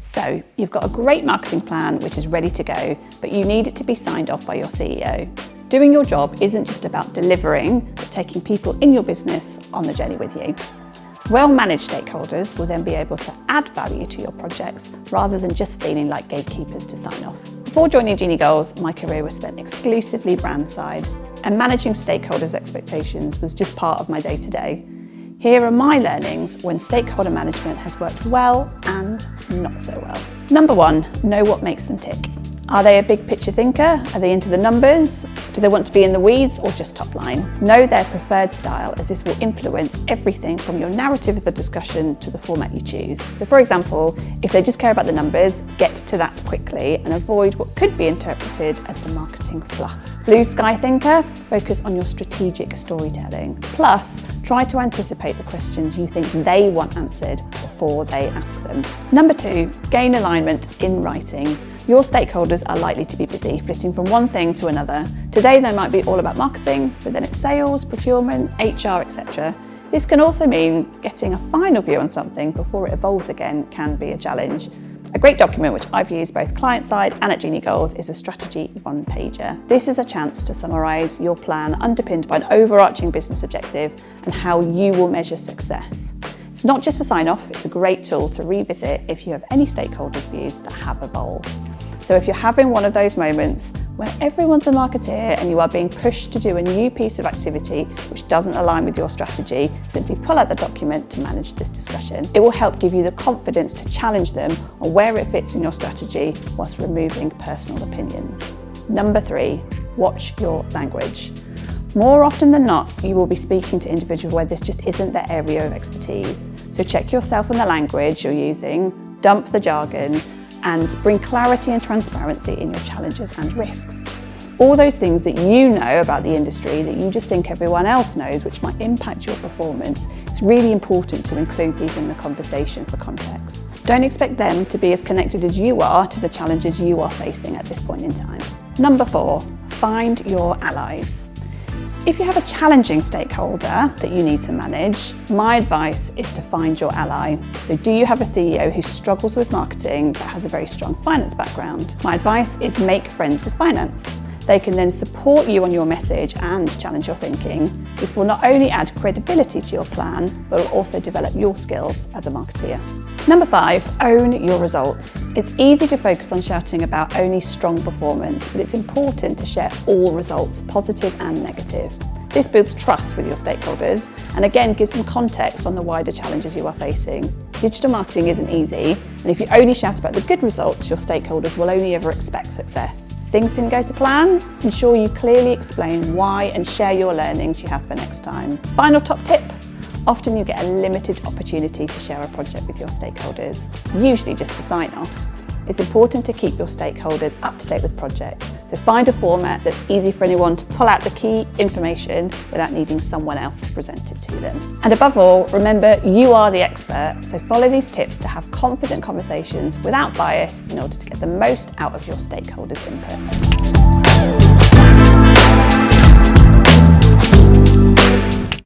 So you've got a great marketing plan which is ready to go, but you need it to be signed off by your CEO. Doing your job isn't just about delivering, but taking people in your business on the journey with you. Well-managed stakeholders will then be able to add value to your projects rather than just feeling like gatekeepers to sign off. Before joining Genie Goals, my career was spent exclusively brand side, and managing stakeholders' expectations was just part of my day-to-day. Here are my learnings when stakeholder management has worked well and not so well. Number 1, know what makes them tick. Are they a big picture thinker? Are they into the numbers? Do they want to be in the weeds or just top line? Know their preferred style, as this will influence everything from your narrative of the discussion to the format you choose. So for example, if they just care about the numbers, get to that quickly and avoid what could be interpreted as the marketing fluff. Blue sky thinker, focus on your strategic storytelling. Plus, try to anticipate the questions you think they want answered before they ask them. Number 2, gain alignment in writing. Your stakeholders are likely to be busy, flitting from one thing to another. Today they might be all about marketing, but then it's sales, procurement, HR, etc. This can also mean getting a final view on something before it evolves again can be a challenge. A great document which I've used both client-side and at Genie Goals is a strategy one-pager. This is a chance to summarise your plan underpinned by an overarching business objective and how you will measure success. It's not just for sign-off, it's a great tool to revisit if you have any stakeholders' views that have evolved. So if you're having one of those moments where everyone's a marketeer and you are being pushed to do a new piece of activity which doesn't align with your strategy, simply pull out the document to manage this discussion. It will help give you the confidence to challenge them on where it fits in your strategy whilst removing personal opinions. Number 3, watch your language. More often than not, you will be speaking to individuals where this just isn't their area of expertise. So check yourself on the language you're using, dump the jargon, and bring clarity and transparency in your challenges and risks. All those things that you know about the industry that you just think everyone else knows, which might impact your performance, it's really important to include these in the conversation for context. Don't expect them to be as connected as you are to the challenges you are facing at this point in time. Number 4, find your allies. If you have a challenging stakeholder that you need to manage, my advice is to find your ally. So do you have a CEO who struggles with marketing but has a very strong finance background? My advice is make friends with finance. They can then support you on your message and challenge your thinking. This will not only add credibility to your plan, but will also develop your skills as a marketeer. Number 5, own your results. It's easy to focus on shouting about only strong performance, but it's important to share all results, positive and negative. This builds trust with your stakeholders and again gives them context on the wider challenges you are facing. Digital marketing isn't easy, and if you only shout about the good results, your stakeholders will only ever expect success. If things didn't go to plan, ensure you clearly explain why and share your learnings you have for next time. Final top tip. Often you get a limited opportunity to share a project with your stakeholders, usually just for sign-off. It's important to keep your stakeholders up to date with projects, so find a format that's easy for anyone to pull out the key information without needing someone else to present it to them. And above all, remember you are the expert, so follow these tips to have confident conversations without bias in order to get the most out of your stakeholders' input.